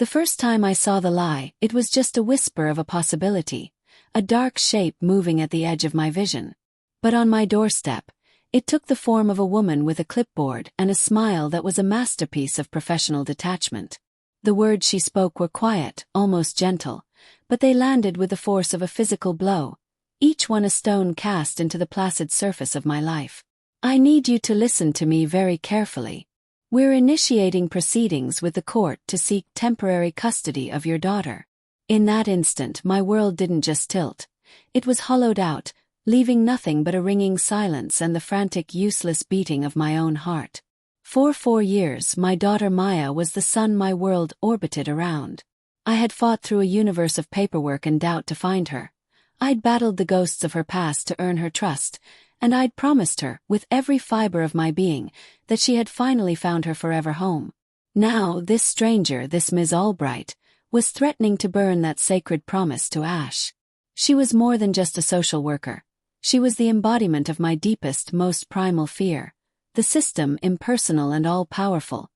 The first time I saw the lie, it was just a whisper of a possibility, a dark shape moving at the edge of my vision. But on my doorstep, it took the form of a woman with a clipboard and a smile that was a masterpiece of professional detachment. The words she spoke were quiet, almost gentle, but they landed with the force of a physical blow, each one a stone cast into the placid surface of my life. I need you to listen to me very carefully. We're initiating proceedings with the court to seek temporary custody of your daughter. In that instant, my world didn't just tilt. It was hollowed out, leaving nothing but a ringing silence and the frantic, useless beating of my own heart. For 4 years, my daughter Maya was the sun my world orbited around. I had fought through a universe of paperwork and doubt to find her. I'd battled the ghosts of her past to earn her trust, and I'd promised her, with every fiber of my being, that she had finally found her forever home. Now, this stranger, this Ms. Albright, was threatening to burn that sacred promise to ash. She was more than just a social worker. She was the embodiment of my deepest, most primal fear. The system, impersonal and all-powerful,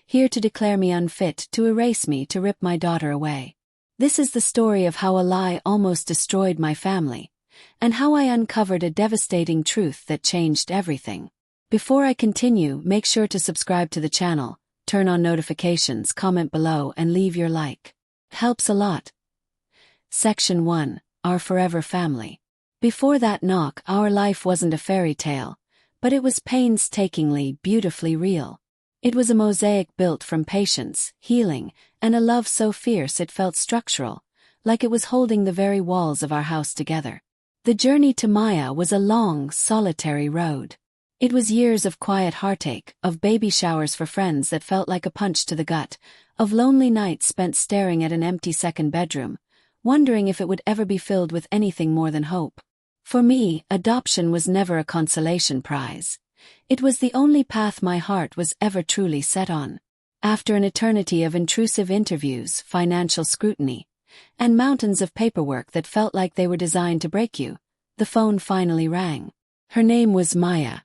here to declare me unfit, to erase me, to rip my daughter away. This is the story of how a lie almost destroyed my family, and how I uncovered a devastating truth that changed everything. Before I continue, make sure to subscribe to the channel, turn on notifications, comment below, and leave your like. It helps a lot. Section 1. Our Forever Family. Before that knock, our life wasn't a fairy tale, but it was painstakingly, beautifully real. It was a mosaic built from patience, healing, and a love so fierce it felt structural, like it was holding the very walls of our house together. The journey to Maya was a long, solitary road. It was years of quiet heartache, of baby showers for friends that felt like a punch to the gut, of lonely nights spent staring at an empty second bedroom, wondering if it would ever be filled with anything more than hope. For me, adoption was never a consolation prize. It was the only path my heart was ever truly set on. After an eternity of intrusive interviews, financial scrutiny, and mountains of paperwork that felt like they were designed to break you, the phone finally rang. Her name was Maya.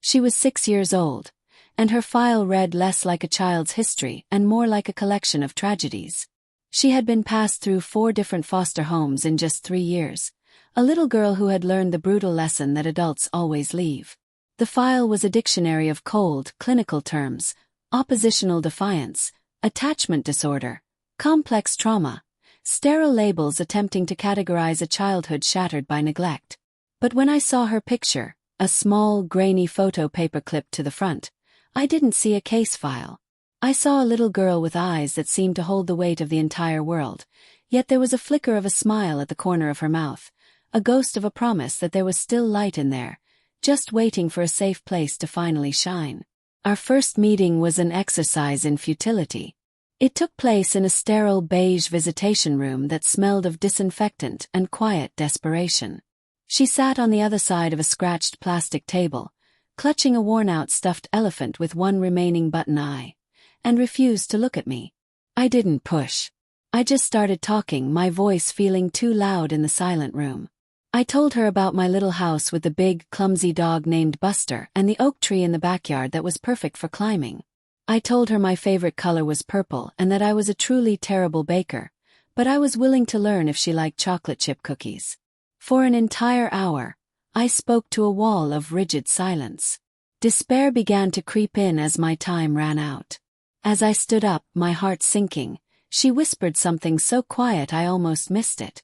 She was 6 years old, and her file read less like a child's history and more like a collection of tragedies. She had been passed through 4 different foster homes in just 3 years, a little girl who had learned the brutal lesson that adults always leave. The file was a dictionary of cold, clinical terms: oppositional defiance, attachment disorder, complex trauma, sterile labels attempting to categorize a childhood shattered by neglect. But when I saw her picture, a small, grainy photo paper clipped to the front, I didn't see a case file. I saw a little girl with eyes that seemed to hold the weight of the entire world, yet there was a flicker of a smile at the corner of her mouth, a ghost of a promise that there was still light in there, just waiting for a safe place to finally shine. Our first meeting was an exercise in futility. It took place in a sterile beige visitation room that smelled of disinfectant and quiet desperation. She sat on the other side of a scratched plastic table, clutching a worn-out stuffed elephant with one remaining button eye, and refused to look at me. I didn't push. I just started talking, my voice feeling too loud in the silent room. I told her about my little house with the big, clumsy dog named Buster and the oak tree in the backyard that was perfect for climbing. I told her my favorite color was purple and that I was a truly terrible baker, but I was willing to learn if she liked chocolate chip cookies. For an entire hour, I spoke to a wall of rigid silence. Despair began to creep in as my time ran out. As I stood up, my heart sinking, she whispered something so quiet I almost missed it.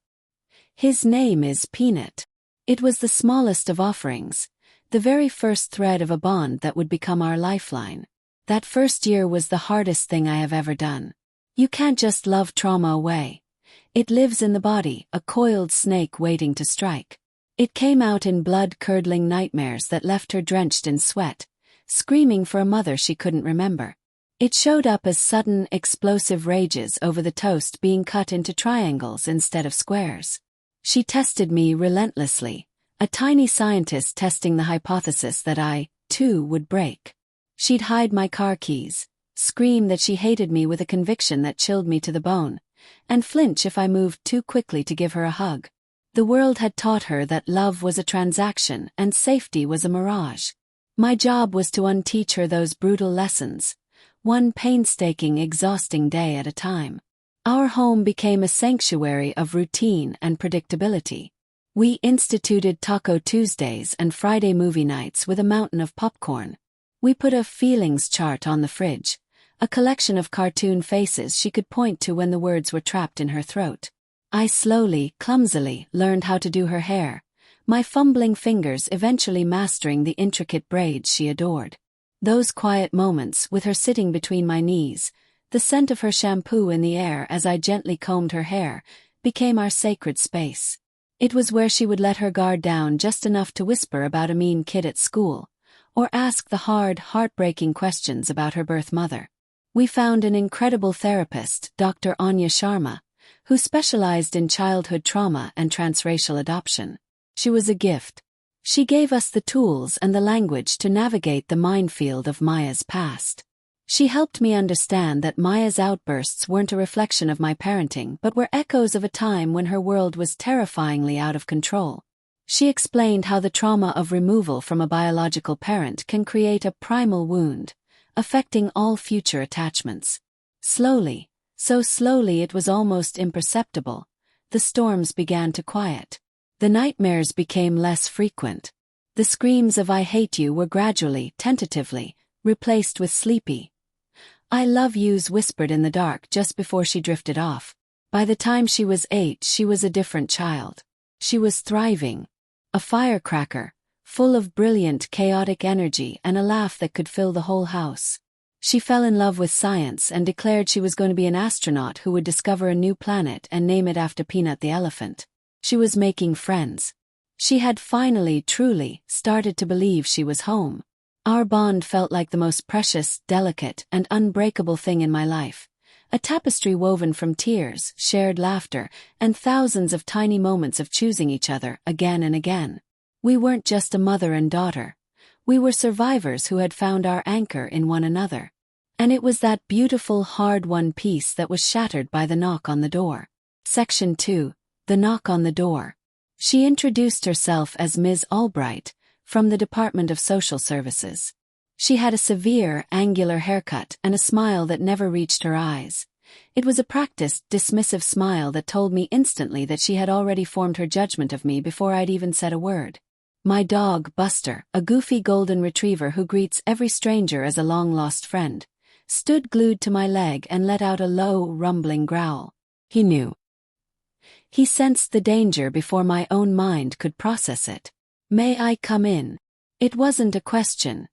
"His name is Peanut." It was the smallest of offerings, the very first thread of a bond that would become our lifeline. That first year was the hardest thing I have ever done. You can't just love trauma away. It lives in the body, a coiled snake waiting to strike. It came out in blood-curdling nightmares that left her drenched in sweat, screaming for a mother she couldn't remember. It showed up as sudden, explosive rages over the toast being cut into triangles instead of squares. She tested me relentlessly, a tiny scientist testing the hypothesis that I, too, would break. She'd hide my car keys, scream that she hated me with a conviction that chilled me to the bone, and flinch if I moved too quickly to give her a hug. The world had taught her that love was a transaction and safety was a mirage. My job was to unteach her those brutal lessons, one painstaking, exhausting day at a time. Our home became a sanctuary of routine and predictability. We instituted Taco Tuesdays and Friday movie nights with a mountain of popcorn. We put a feelings chart on the fridge, a collection of cartoon faces she could point to when the words were trapped in her throat. I slowly, clumsily, learned how to do her hair, my fumbling fingers eventually mastering the intricate braids she adored. Those quiet moments with her sitting between my knees, the scent of her shampoo in the air as I gently combed her hair, became our sacred space. It was where she would let her guard down just enough to whisper about a mean kid at school, or ask the hard, heartbreaking questions about her birth mother. We found an incredible therapist, Dr. Anya Sharma, who specialized in childhood trauma and transracial adoption. She was a gift. She gave us the tools and the language to navigate the minefield of Maya's past. She helped me understand that Maya's outbursts weren't a reflection of my parenting but were echoes of a time when her world was terrifyingly out of control. She explained how the trauma of removal from a biological parent can create a primal wound, affecting all future attachments. Slowly, so slowly it was almost imperceptible, the storms began to quiet. The nightmares became less frequent. The screams of "I hate you" were gradually, tentatively, replaced with sleepy "I love yous" whispered in the dark just before she drifted off. By the time she was 8, she was a different child. She was thriving. A firecracker, full of brilliant, chaotic energy and a laugh that could fill the whole house. She fell in love with science and declared she was going to be an astronaut who would discover a new planet and name it after Peanut the elephant. She was making friends. She had finally, truly, started to believe she was home. Our bond felt like the most precious, delicate, and unbreakable thing in my life. A tapestry woven from tears, shared laughter, and thousands of tiny moments of choosing each other again and again. We weren't just a mother and daughter. We were survivors who had found our anchor in one another. And it was that beautiful, hard-won piece that was shattered by the knock on the door. Section 2. The knock on the door. She introduced herself as Ms. Albright, from the Department of Social Services. She had a severe, angular haircut and a smile that never reached her eyes. It was a practiced, dismissive smile that told me instantly that she had already formed her judgment of me before I'd even said a word. My dog, Buster, a goofy golden retriever who greets every stranger as a long-lost friend, stood glued to my leg and let out a low, rumbling growl. He knew. He sensed the danger before my own mind could process it. "May I come in?" It wasn't a question.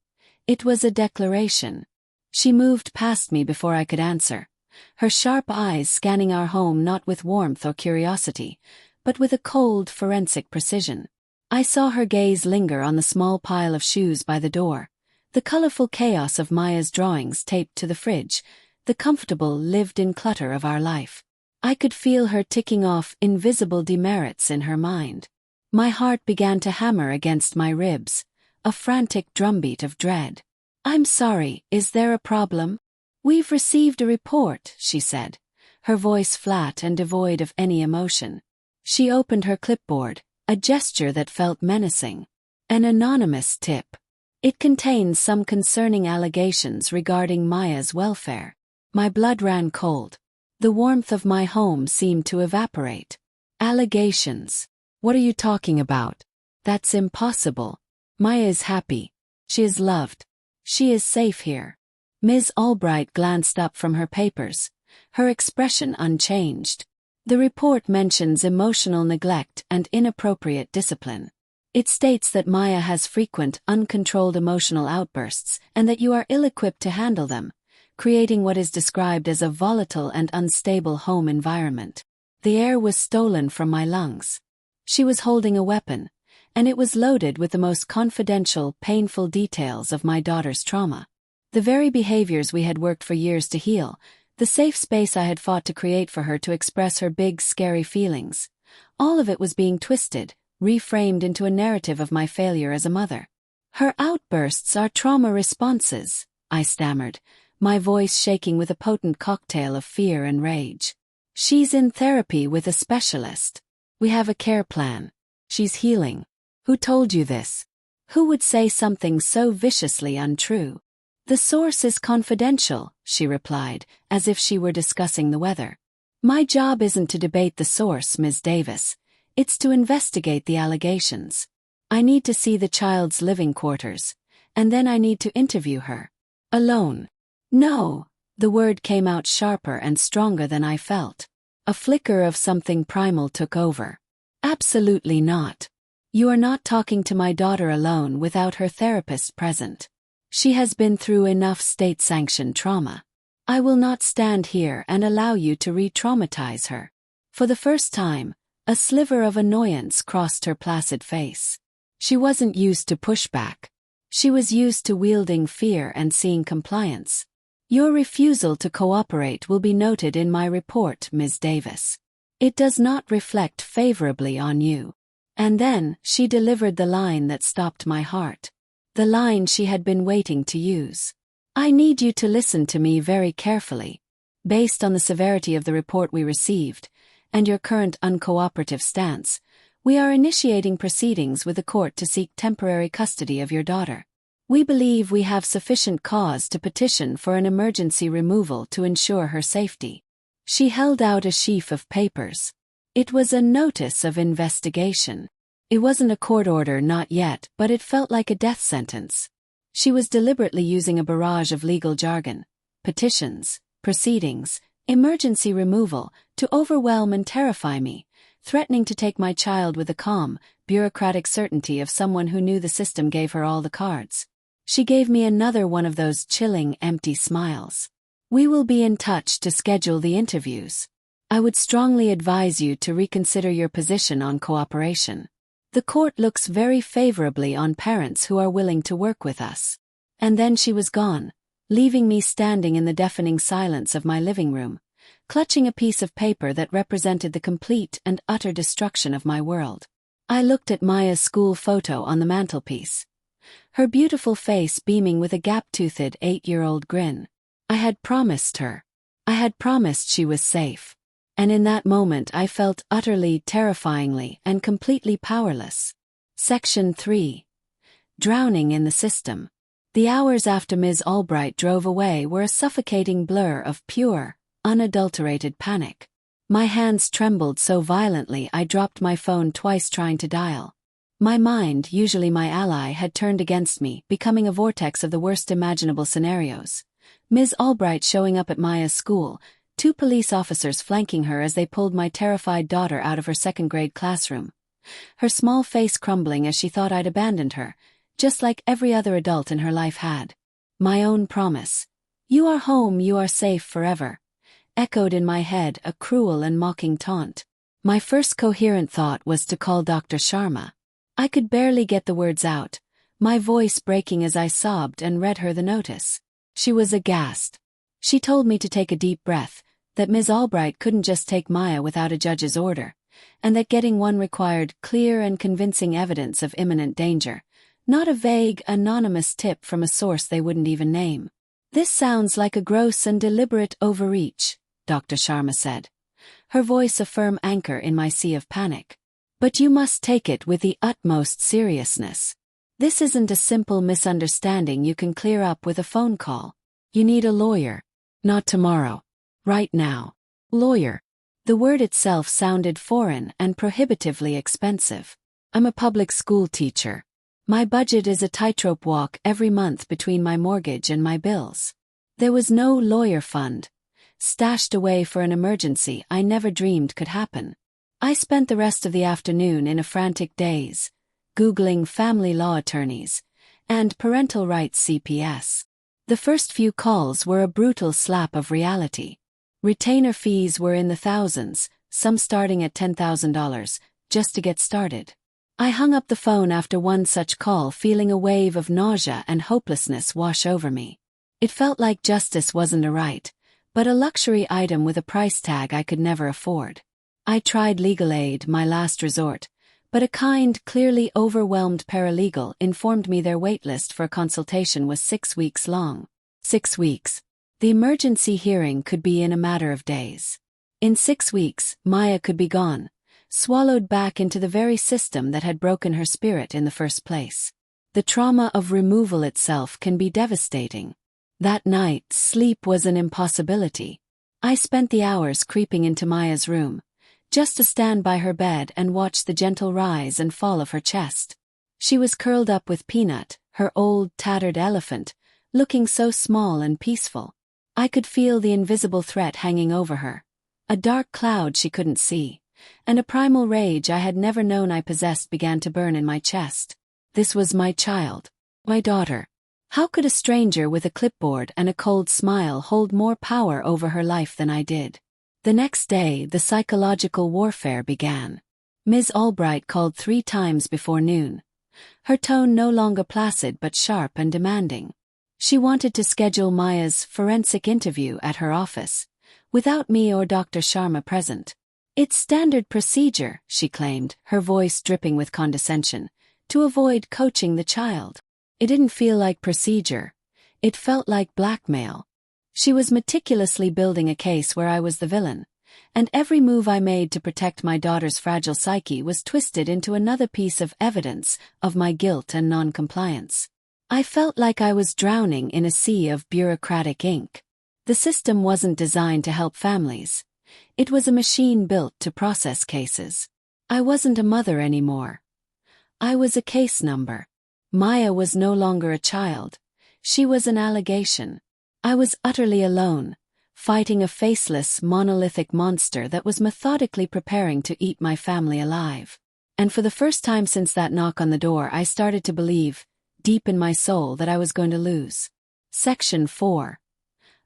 It was a declaration. She moved past me before I could answer, her sharp eyes scanning our home not with warmth or curiosity, but with a cold, forensic precision. I saw her gaze linger on the small pile of shoes by the door, the colorful chaos of Maya's drawings taped to the fridge, the comfortable, lived-in clutter of our life. I could feel her ticking off invisible demerits in her mind. My heart began to hammer against my ribs, a frantic drumbeat of dread. "I'm sorry, is there a problem?" "We've received a report," she said, her voice flat and devoid of any emotion. She opened her clipboard, a gesture that felt menacing. An anonymous tip. It contained some concerning allegations regarding Maya's welfare. My blood ran cold. The warmth of my home seemed to evaporate. Allegations. What are you talking about? That's impossible. Maya is happy. She is loved. She is safe here. Ms. Albright glanced up from her papers, her expression unchanged. The report mentions emotional neglect and inappropriate discipline. It states that Maya has frequent, uncontrolled emotional outbursts and that you are ill-equipped to handle them, creating what is described as a volatile and unstable home environment. The air was stolen from my lungs. She was holding a weapon, and it was loaded with the most confidential, painful details of my daughter's trauma. The very behaviors we had worked for years to heal, the safe space I had fought to create for her to express her big, scary feelings. All of it was being twisted, reframed into a narrative of my failure as a mother. "Her outbursts are trauma responses," I stammered, my voice shaking with a potent cocktail of fear and rage. "She's in therapy with a specialist. We have a care plan. She's healing." "Who told you this? Who would say something so viciously untrue?" "The source is confidential," she replied, as if she were discussing the weather. My job isn't to debate the source, Ms. Davis. It's to investigate the allegations. I need to see the child's living quarters, and then I need to interview her. Alone. No. The word came out sharper and stronger than I felt. A flicker of something primal took over. Absolutely not. You are not talking to my daughter alone without her therapist present. She has been through enough state-sanctioned trauma. I will not stand here and allow you to re-traumatize her. For the first time, a sliver of annoyance crossed her placid face. She wasn't used to pushback. She was used to wielding fear and seeing compliance. Your refusal to cooperate will be noted in my report, Ms. Davis. It does not reflect favorably on you. And then, she delivered the line that stopped my heart. The line she had been waiting to use. I need you to listen to me very carefully. Based on the severity of the report we received, and your current uncooperative stance, we are initiating proceedings with the court to seek temporary custody of your daughter. We believe we have sufficient cause to petition for an emergency removal to ensure her safety. She held out a sheaf of papers. It was a notice of investigation. It wasn't a court order, not yet, but it felt like a death sentence. She was deliberately using a barrage of legal jargon, petitions, proceedings, emergency removal, to overwhelm and terrify me, threatening to take my child with the calm, bureaucratic certainty of someone who knew the system gave her all the cards. She gave me another one of those chilling, empty smiles. We will be in touch to schedule the interviews. I would strongly advise you to reconsider your position on cooperation. The court looks very favorably on parents who are willing to work with us. And then she was gone, leaving me standing in the deafening silence of my living room, clutching a piece of paper that represented the complete and utter destruction of my world. I looked at Maya's school photo on the mantelpiece. Her beautiful face beaming with a gap-toothed 8-year-old grin. I had promised her. I had promised she was safe. And in that moment I felt utterly, terrifyingly, and completely powerless. Section 3. Drowning in the system. The hours after Ms. Albright drove away were a suffocating blur of pure, unadulterated panic. My hands trembled so violently I dropped my phone twice trying to dial. My mind, usually my ally, had turned against me, becoming a vortex of the worst imaginable scenarios. Ms. Albright showing up at Maya's school, 2 police officers flanking her as they pulled my terrified daughter out of her second-grade classroom. Her small face crumbling as she thought I'd abandoned her, just like every other adult in her life had. My own promise. You are home, you are safe forever. Echoed in my head, a cruel and mocking taunt. My first coherent thought was to call Dr. Sharma. I could barely get the words out, my voice breaking as I sobbed and read her the notice. She was aghast. She told me to take a deep breath, that Ms. Albright couldn't just take Maya without a judge's order, and that getting one required clear and convincing evidence of imminent danger, not a vague, anonymous tip from a source they wouldn't even name. This sounds like a gross and deliberate overreach, Dr. Sharma said, her voice a firm anchor in my sea of panic. But you must take it with the utmost seriousness. This isn't a simple misunderstanding you can clear up with a phone call. You need a lawyer. Not tomorrow. Right now. Lawyer. The word itself sounded foreign and prohibitively expensive. I'm a public school teacher. My budget is a tightrope walk every month between my mortgage and my bills. There was no lawyer fund, stashed away for an emergency I never dreamed could happen. I spent the rest of the afternoon in a frantic daze, Googling family law attorneys and parental rights CPS. The first few calls were a brutal slap of reality. Retainer fees were in the thousands, some starting at $10,000, just to get started. I hung up the phone after one such call, feeling a wave of nausea and hopelessness wash over me. It felt like justice wasn't a right, but a luxury item with a price tag I could never afford. I tried legal aid, my last resort, but a kind, clearly overwhelmed paralegal informed me their waitlist for a consultation was 6 weeks long. 6 weeks. The emergency hearing could be in a matter of days. In 6 weeks, Maya could be gone, swallowed back into the very system that had broken her spirit in the first place. The trauma of removal itself can be devastating. That night, sleep was an impossibility. I spent the hours creeping into Maya's room, just to stand by her bed and watch the gentle rise and fall of her chest. She was curled up with Peanut, her old, tattered elephant, looking so small and peaceful. I could feel the invisible threat hanging over her, a dark cloud she couldn't see, and a primal rage I had never known I possessed began to burn in my chest. This was my child, my daughter. How could a stranger with a clipboard and a cold smile hold more power over her life than I did? The next day, the psychological warfare began. Ms. Albright called 3 times before noon. Her tone no longer placid but sharp and demanding. She wanted to schedule Maya's forensic interview at her office, without me or Dr. Sharma present. It's standard procedure, she claimed, her voice dripping with condescension, to avoid coaching the child. It didn't feel like procedure. It felt like blackmail. She was meticulously building a case where I was the villain, and every move I made to protect my daughter's fragile psyche was twisted into another piece of evidence of my guilt and non-compliance. I felt like I was drowning in a sea of bureaucratic ink. The system wasn't designed to help families. It was a machine built to process cases. I wasn't a mother anymore. I was a case number. Maya was no longer a child. She was an allegation. I was utterly alone, fighting a faceless, monolithic monster that was methodically preparing to eat my family alive. And for the first time since that knock on the door, I started to believe, deep in my soul, that I was going to lose. Section 4.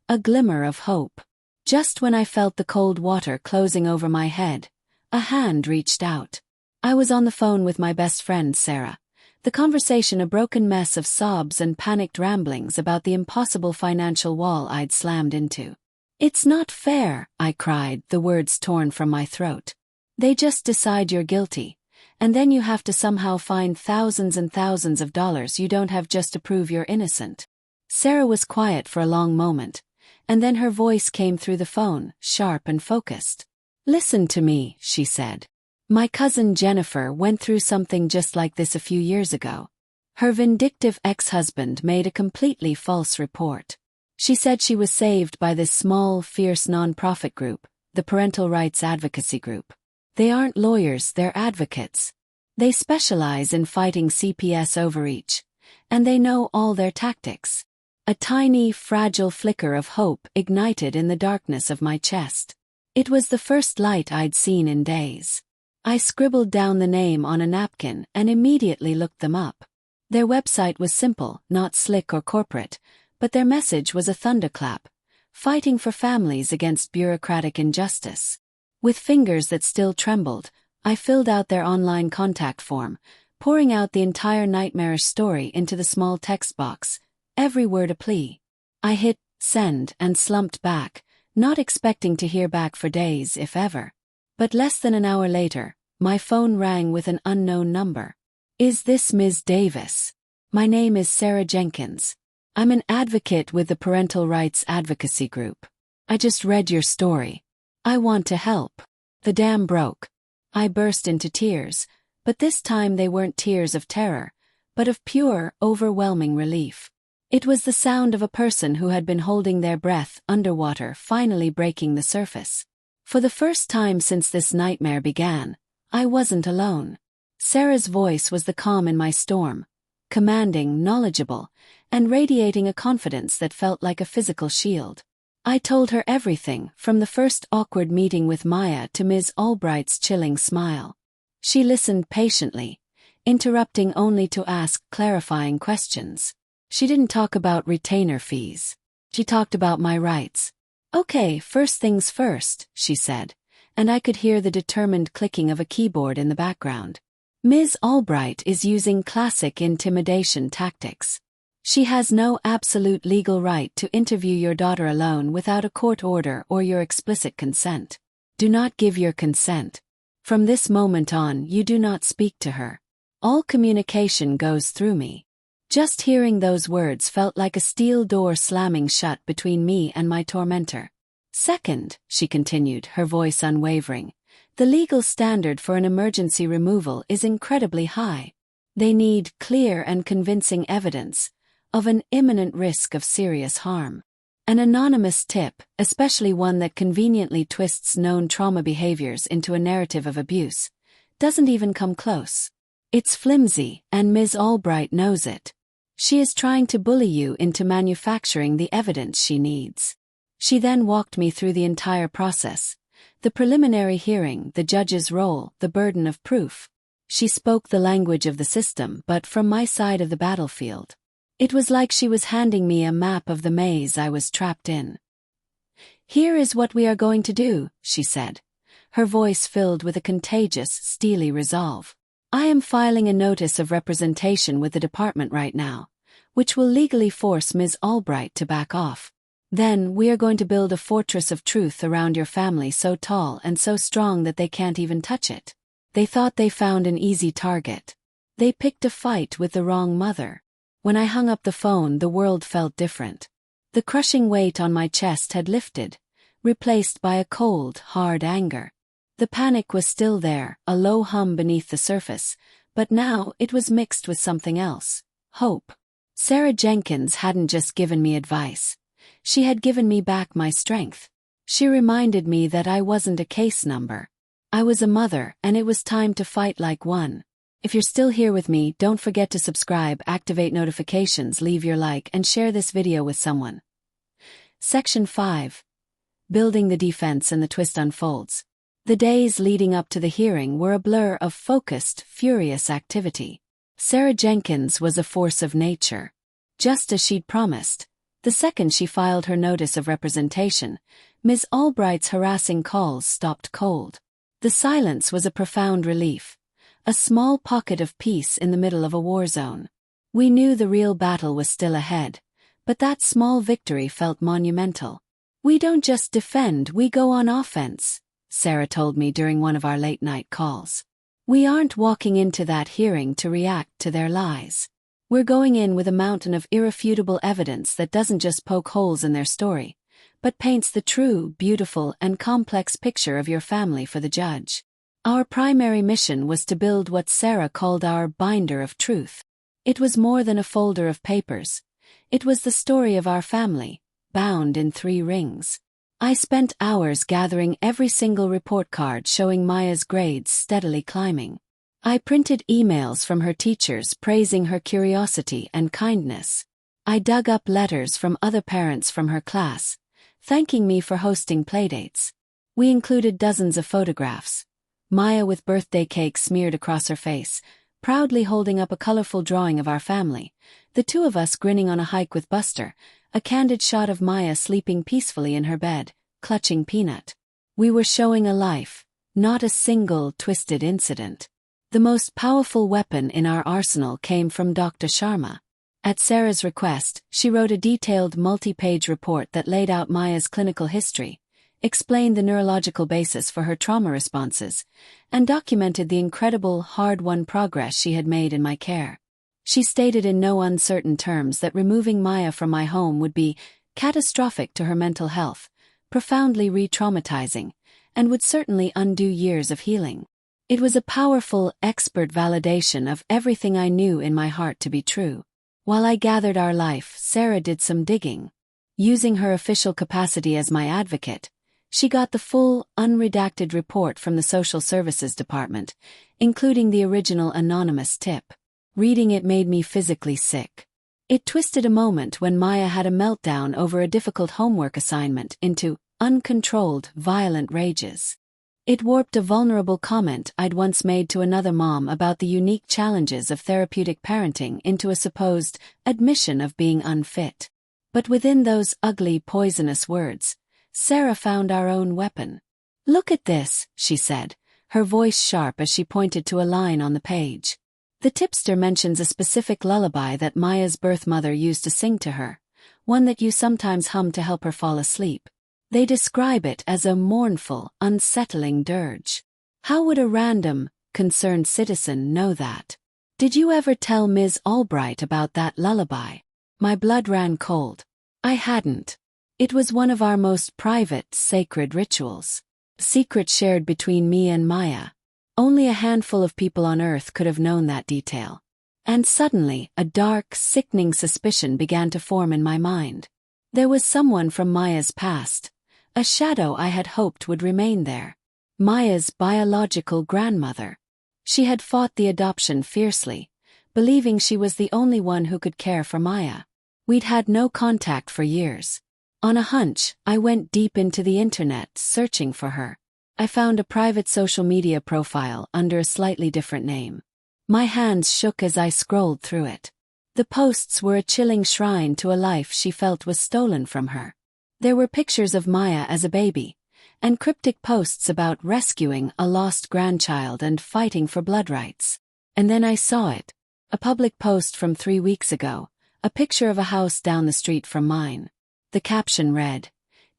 A glimmer of hope. Just when I felt the cold water closing over my head, a hand reached out. I was on the phone with my best friend, Sarah. The conversation a broken mess of sobs and panicked ramblings about the impossible financial wall I'd slammed into. "It's not fair," I cried, the words torn from my throat. "They just decide you're guilty, and then you have to somehow find thousands and thousands of dollars you don't have just to prove you're innocent." Sarah was quiet for a long moment, and then her voice came through the phone, sharp and focused. "Listen to me," she said. "My cousin Jennifer went through something just like this a few years ago. Her vindictive ex-husband made a completely false report. She said she was saved by this small, fierce non-profit group, the Parental Rights Advocacy Group. They aren't lawyers, they're advocates. They specialize in fighting CPS overreach, and they know all their tactics." A tiny, fragile flicker of hope ignited in the darkness of my chest. It was the first light I'd seen in days. I scribbled down the name on a napkin and immediately looked them up. Their website was simple, not slick or corporate, but their message was a thunderclap, fighting for families against bureaucratic injustice. With fingers that still trembled, I filled out their online contact form, pouring out the entire nightmarish story into the small text box, every word a plea. I hit send and slumped back, not expecting to hear back for days, if ever. But less than an hour later, my phone rang with an unknown number. "Is this Ms. Davis? My name is Sarah Jenkins. I'm an advocate with the Parental Rights Advocacy Group. I just read your story. I want to help." The dam broke. I burst into tears, but this time they weren't tears of terror, but of pure, overwhelming relief. It was the sound of a person who had been holding their breath underwater finally breaking the surface. For the first time since this nightmare began, I wasn't alone. Sarah's voice was the calm in my storm, commanding, knowledgeable, and radiating a confidence that felt like a physical shield. I told her everything, from the first awkward meeting with Maya to Ms. Albright's chilling smile. She listened patiently, interrupting only to ask clarifying questions. She didn't talk about retainer fees. She talked about my rights. "Okay, first things first," she said, and I could hear the determined clicking of a keyboard in the background. "Ms. Albright is using classic intimidation tactics. She has no absolute legal right to interview your daughter alone without a court order or your explicit consent. Do not give your consent. From this moment on, you do not speak to her. All communication goes through me." Just hearing those words felt like a steel door slamming shut between me and my tormentor. "Second," she continued, her voice unwavering, "the legal standard for an emergency removal is incredibly high. They need clear and convincing evidence of an imminent risk of serious harm. An anonymous tip, especially one that conveniently twists known trauma behaviors into a narrative of abuse, doesn't even come close. It's flimsy, and Ms. Albright knows it. She is trying to bully you into manufacturing the evidence she needs. She then walked me through the entire process. The preliminary hearing, the judge's role, the burden of proof. She spoke the language of the system, but from my side of the battlefield. It was like she was handing me a map of the maze I was trapped in. "Here is what we are going to do," she said, her voice filled with a contagious, steely resolve. "I am filing a notice of representation with the department right now, which will legally force Ms. Albright to back off. Then, we are going to build a fortress of truth around your family so tall and so strong that they can't even touch it." They thought they found an easy target. They picked a fight with the wrong mother. When I hung up the phone, the world felt different. The crushing weight on my chest had lifted, replaced by a cold, hard anger. The panic was still there, a low hum beneath the surface, but now it was mixed with something else. Hope. Sarah Jenkins hadn't just given me advice. She had given me back my strength. She reminded me that I wasn't a case number. I was a mother, and it was time to fight like one. If you're still here with me, don't forget to subscribe, activate notifications, leave your like, and share this video with someone. Section 5. Building the defense, and the twist unfolds. The days leading up to the hearing were a blur of focused, furious activity. Sarah Jenkins was a force of nature. Just as she'd promised, the second she filed her notice of representation, Ms. Albright's harassing calls stopped cold. The silence was a profound relief, a small pocket of peace in the middle of a war zone. We knew the real battle was still ahead, but that small victory felt monumental. "We don't just defend, we go on offense," Sarah told me during one of our late-night calls. "We aren't walking into that hearing to react to their lies. We're going in with a mountain of irrefutable evidence that doesn't just poke holes in their story, but paints the true, beautiful, and complex picture of your family for the judge." Our primary mission was to build what Sarah called our binder of truth. It was more than a folder of papers. It was the story of our family, bound in 3 rings. I spent hours gathering every single report card showing Maya's grades steadily climbing. I printed emails from her teachers praising her curiosity and kindness. I dug up letters from other parents from her class, thanking me for hosting playdates. We included dozens of photographs. Maya with birthday cake smeared across her face, proudly holding up a colorful drawing of our family, the 2 of us grinning on a hike with Buster, a candid shot of Maya sleeping peacefully in her bed, clutching Peanut. We were showing a life, not a single twisted incident. The most powerful weapon in our arsenal came from Dr. Sharma. At Sarah's request, she wrote a detailed multi-page report that laid out Maya's clinical history, explained the neurological basis for her trauma responses, and documented the incredible, hard-won progress she had made in my care. She stated in no uncertain terms that removing Maya from my home would be catastrophic to her mental health, profoundly re-traumatizing, and would certainly undo years of healing. It was a powerful, expert validation of everything I knew in my heart to be true. While I gathered our life, Sarah did some digging. Using her official capacity as my advocate, she got the full, unredacted report from the Social Services Department, including the original anonymous tip. Reading it made me physically sick. It twisted a moment when Maya had a meltdown over a difficult homework assignment into uncontrolled, violent rages. It warped a vulnerable comment I'd once made to another mom about the unique challenges of therapeutic parenting into a supposed admission of being unfit. But within those ugly, poisonous words, Sarah found our own weapon. "Look at this," she said, her voice sharp as she pointed to a line on the page. The tipster mentions a specific lullaby that Maya's birth mother used to sing to her, one that you sometimes hum to help her fall asleep. They describe it as a mournful, unsettling dirge. How would a random, concerned citizen know that? "Did you ever tell Ms. Albright about that lullaby?" My blood ran cold. I hadn't. It was one of our most private, sacred rituals. Secret shared between me and Maya. Only a handful of people on Earth could have known that detail. And suddenly, a dark, sickening suspicion began to form in my mind. There was someone from Maya's past, a shadow I had hoped would remain there. Maya's biological grandmother. She had fought the adoption fiercely, believing she was the only one who could care for Maya. We'd had no contact for years. On a hunch, I went deep into the internet searching for her. I found a private social media profile under a slightly different name. My hands shook as I scrolled through it. The posts were a chilling shrine to a life she felt was stolen from her. There were pictures of Maya as a baby, and cryptic posts about rescuing a lost grandchild and fighting for blood rights. And then I saw it. A public post from 3 weeks ago, a picture of a house down the street from mine. The caption read,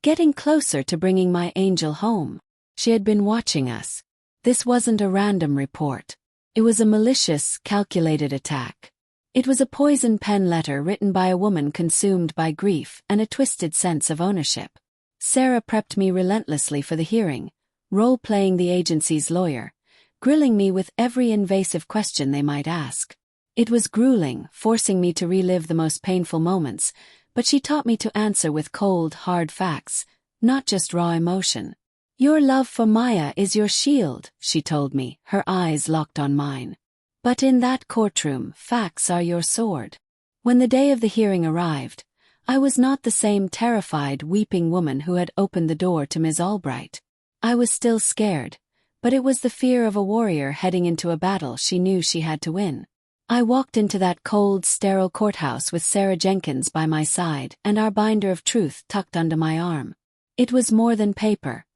"Getting closer to bringing my angel home." She had been watching us. This wasn't a random report. It was a malicious, calculated attack. It was a poison pen letter written by a woman consumed by grief and a twisted sense of ownership. Sarah prepped me relentlessly for the hearing, role-playing the agency's lawyer, grilling me with every invasive question they might ask. It was grueling, forcing me to relive the most painful moments, but she taught me to answer with cold, hard facts, not just raw emotion. "Your love for Maya is your shield," she told me, her eyes locked on mine. "But in that courtroom, facts are your sword." When the day of the hearing arrived, I was not the same terrified, weeping woman who had opened the door to Ms. Albright. I was still scared, but it was the fear of a warrior heading into a battle she knew she had to win. I walked into that cold, sterile courthouse with Sarah Jenkins by my side and our binder of truth tucked under my arm. It was more than paper.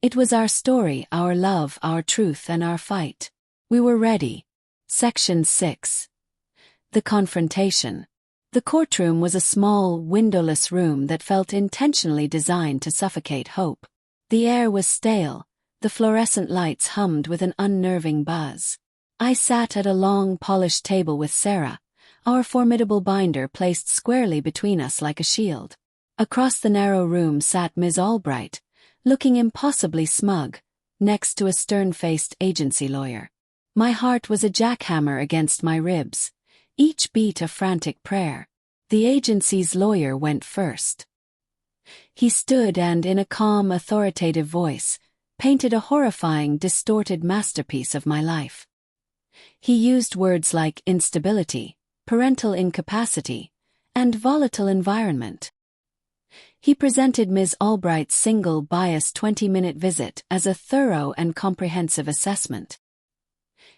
It was our story, our love, our truth, and our fight. We were ready. Section 6. The confrontation. The courtroom was a small, windowless room that felt intentionally designed to suffocate hope. The air was stale, the fluorescent lights hummed with an unnerving buzz. I sat at a long, polished table with Sarah, our formidable binder placed squarely between us like a shield. Across the narrow room sat Ms. Albright, looking impossibly smug, next to a stern-faced agency lawyer. My heart was a jackhammer against my ribs, each beat a frantic prayer. The agency's lawyer went first. He stood and, in a calm, authoritative voice, painted a horrifying, distorted masterpiece of my life. He used words like instability, parental incapacity, and volatile environment. He presented Ms. Albright's single, biased 20-minute visit as a thorough and comprehensive assessment.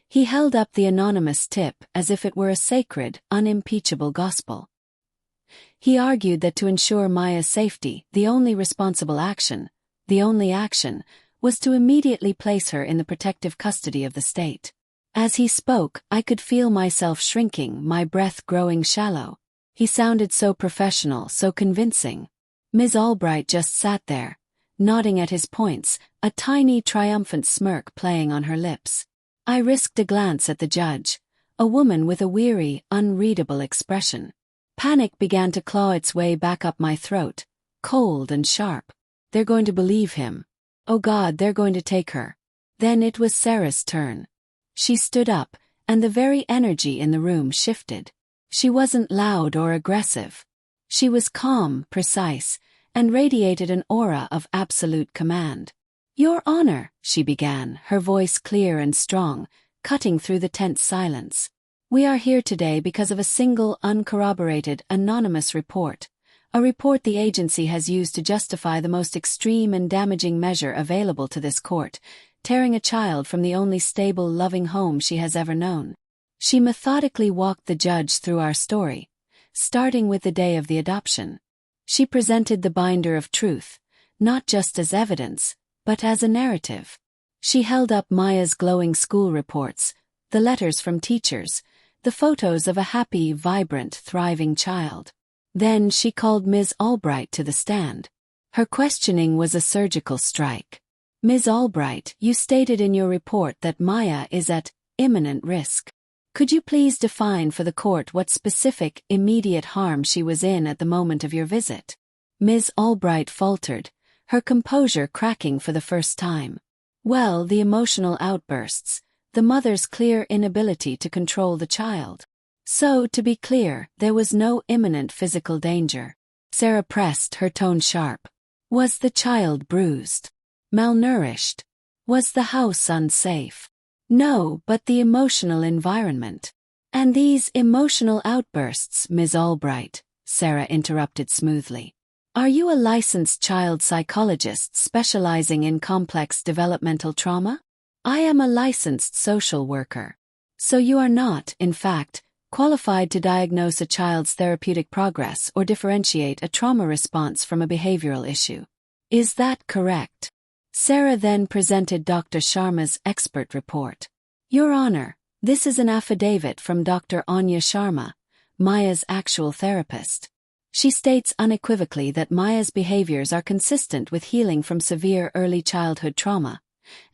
He held up the anonymous tip as if it were a sacred, unimpeachable gospel. He argued that to ensure Maya's safety, the only responsible action, was to immediately place her in the protective custody of the state. As he spoke, I could feel myself shrinking, my breath growing shallow. He sounded so professional, so convincing. Ms. Albright just sat there, nodding at his points, a tiny triumphant smirk playing on her lips. I risked a glance at the judge, a woman with a weary, unreadable expression. Panic began to claw its way back up my throat, cold and sharp. They're going to believe him. Oh God, they're going to take her. Then it was Sarah's turn. She stood up, and the very energy in the room shifted. She wasn't loud or aggressive. She was calm, precise, and radiated an aura of absolute command. "Your Honor," she began, her voice clear and strong, cutting through the tense silence. "We are here today because of a single, uncorroborated, anonymous report. A report the agency has used to justify the most extreme and damaging measure available to this court, tearing a child from the only stable, loving home she has ever known." She methodically walked the judge through our story, starting with the day of the adoption. She presented the binder of truth, not just as evidence, but as a narrative. She held up Maya's glowing school reports, the letters from teachers, the photos of a happy, vibrant, thriving child. Then she called Ms. Albright to the stand. Her questioning was a surgical strike. "Ms. Albright, you stated in your report that Maya is at imminent risk. Could you please define for the court what specific, immediate harm she was in at the moment of your visit?" Ms. Albright faltered, her composure cracking for the first time. Well, the emotional outbursts, the mother's clear inability to control the child. So, to be clear, there was no imminent physical danger. Sarah pressed, her tone sharp. Was the child bruised? Malnourished? Was the house unsafe? No, but the emotional environment. And these emotional outbursts, Ms. Albright, Sarah interrupted smoothly. Are you a licensed child psychologist specializing in complex developmental trauma? I am a licensed social worker. So you are not, in fact, qualified to diagnose a child's therapeutic progress or differentiate a trauma response from a behavioral issue. Is that correct? Sarah then presented Dr. Sharma's expert report. Your Honor, this is an affidavit from Dr. Anya Sharma, Maya's actual therapist. She states unequivocally that Maya's behaviors are consistent with healing from severe early childhood trauma,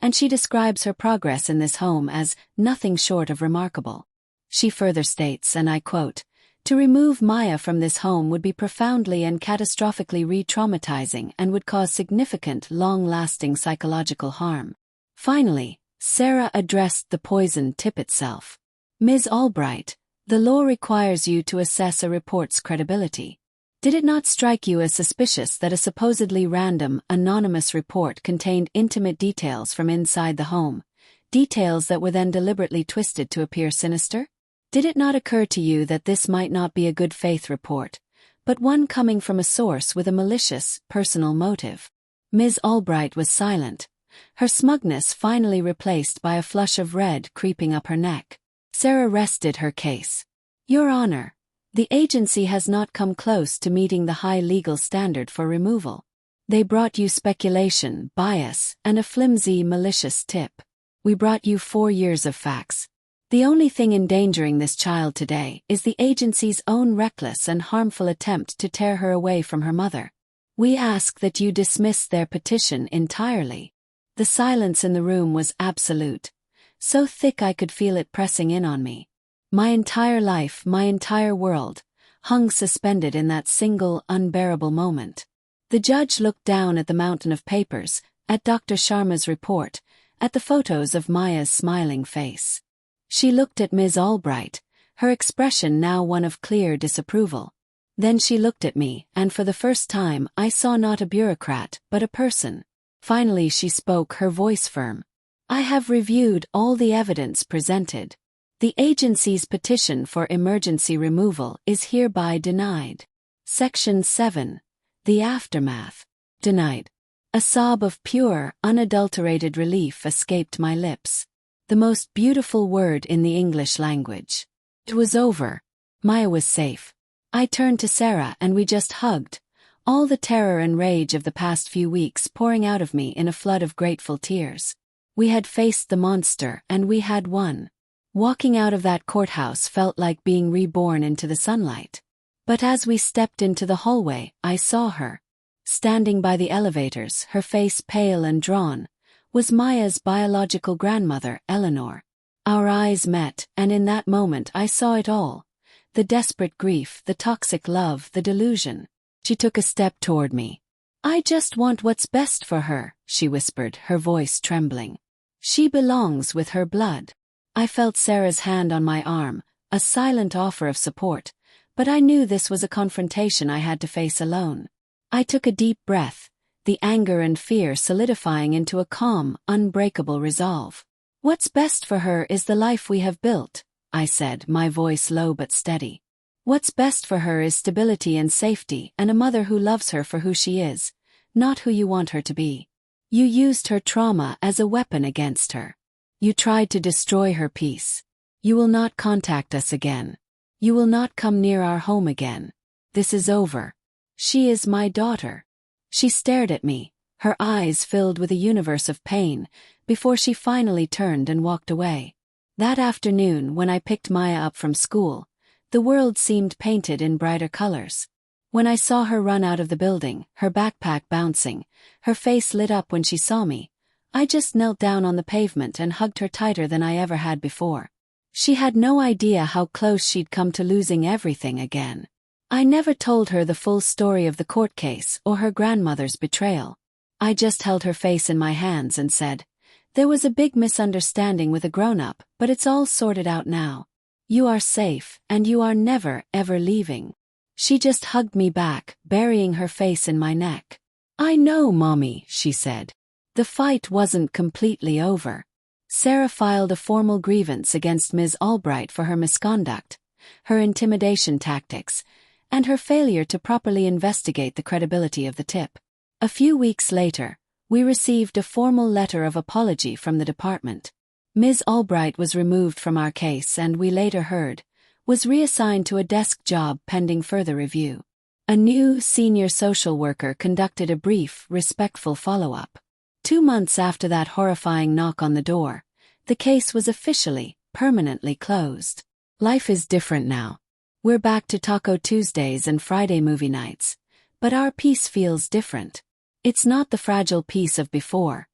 and she describes her progress in this home as nothing short of remarkable. She further states, and I quote, "To remove Maya from this home would be profoundly and catastrophically re-traumatizing and would cause significant, long-lasting psychological harm." Finally, Sarah addressed the poison tip itself. Ms. Albright, the law requires you to assess a report's credibility. Did it not strike you as suspicious that a supposedly random, anonymous report contained intimate details from inside the home, details that were then deliberately twisted to appear sinister? Did it not occur to you that this might not be a good faith report, but one coming from a source with a malicious, personal motive? Ms. Albright was silent, her smugness finally replaced by a flush of red creeping up her neck. Sarah rested her case. Your Honor, the agency has not come close to meeting the high legal standard for removal. They brought you speculation, bias, and a flimsy, malicious tip. We brought you 4 years of facts. The only thing endangering this child today is the agency's own reckless and harmful attempt to tear her away from her mother. We ask that you dismiss their petition entirely. The silence in the room was absolute, so thick I could feel it pressing in on me. My entire life, my entire world, hung suspended in that single, unbearable moment. The judge looked down at the mountain of papers, at Dr. Sharma's report, at the photos of Maya's smiling face. She looked at Ms. Albright, her expression now one of clear disapproval. Then she looked at me, and for the first time I saw not a bureaucrat, but a person. Finally she spoke, her voice firm. I have reviewed all the evidence presented. The agency's petition for emergency removal is hereby denied. Section 7. The aftermath. Denied. A sob of pure, unadulterated relief escaped my lips. The most beautiful word in the English language. It was over. Maya was safe. I turned to Sarah and we just hugged, all the terror and rage of the past few weeks pouring out of me in a flood of grateful tears. We had faced the monster and we had won. Walking out of that courthouse felt like being reborn into the sunlight. But as we stepped into the hallway, I saw her. Standing by the elevators, her face pale and drawn, was Maya's biological grandmother, Eleanor. Our eyes met, and in that moment I saw it all. The desperate grief, the toxic love, the delusion. She took a step toward me. I just want what's best for her, she whispered, her voice trembling. She belongs with her blood. I felt Sarah's hand on my arm, a silent offer of support, but I knew this was a confrontation I had to face alone. I took a deep breath, the anger and fear solidifying into a calm, unbreakable resolve. What's best for her is the life we have built, I said, my voice low but steady. What's best for her is stability and safety and a mother who loves her for who she is, not who you want her to be. You used her trauma as a weapon against her. You tried to destroy her peace. You will not contact us again. You will not come near our home again. This is over. She is my daughter. She stared at me, her eyes filled with a universe of pain, before she finally turned and walked away. That afternoon, when I picked Maya up from school, the world seemed painted in brighter colors. When I saw her run out of the building, her backpack bouncing, her face lit up when she saw me, I just knelt down on the pavement and hugged her tighter than I ever had before. She had no idea how close she'd come to losing everything again. I never told her the full story of the court case or her grandmother's betrayal. I just held her face in my hands and said, "There was a big misunderstanding with a grown-up, but it's all sorted out now. You are safe, and you are never, ever leaving." She just hugged me back, burying her face in my neck. "I know, Mommy," she said. The fight wasn't completely over. Sarah filed a formal grievance against Ms. Albright for her misconduct, her intimidation tactics, and her failure to properly investigate the credibility of the tip. A few weeks later, we received a formal letter of apology from the department. Ms. Albright was removed from our case and, we later heard, was reassigned to a desk job pending further review. A new senior social worker conducted a brief, respectful follow-up. 2 months after that horrifying knock on the door, the case was officially, permanently closed. Life is different now. We're back to Taco Tuesdays and Friday movie nights, but our peace feels different. It's not the fragile peace of before.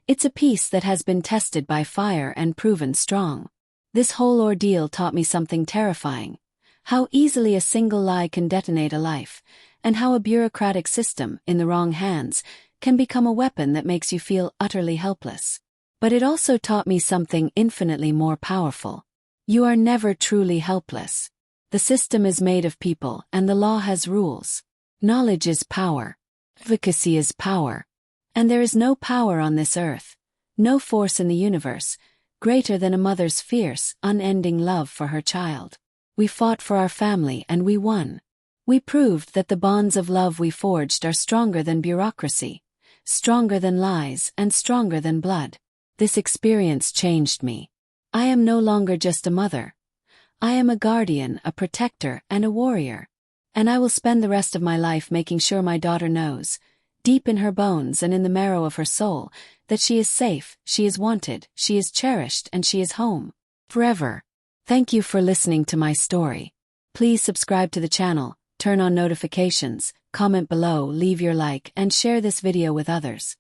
It's a peace that has been tested by fire and proven strong. This whole ordeal taught me something terrifying: how easily a single lie can detonate a life, and how a bureaucratic system, in the wrong hands, can become a weapon that makes you feel utterly helpless. But it also taught me something infinitely more powerful. You are never truly helpless. The system is made of people, and the law has rules. Knowledge is power. Advocacy is power. And there is no power on this earth, no force in the universe, greater than a mother's fierce, unending love for her child. We fought for our family and we won. We proved that the bonds of love we forged are stronger than bureaucracy, stronger than lies, and stronger than blood. This experience changed me. I am no longer just a mother. I am a guardian, a protector, and a warrior. And I will spend the rest of my life making sure my daughter knows, deep in her bones and in the marrow of her soul, that she is safe, she is wanted, she is cherished, and she is home. Forever. Thank you for listening to my story. Please subscribe to the channel, turn on notifications, comment below, leave your like, and share this video with others.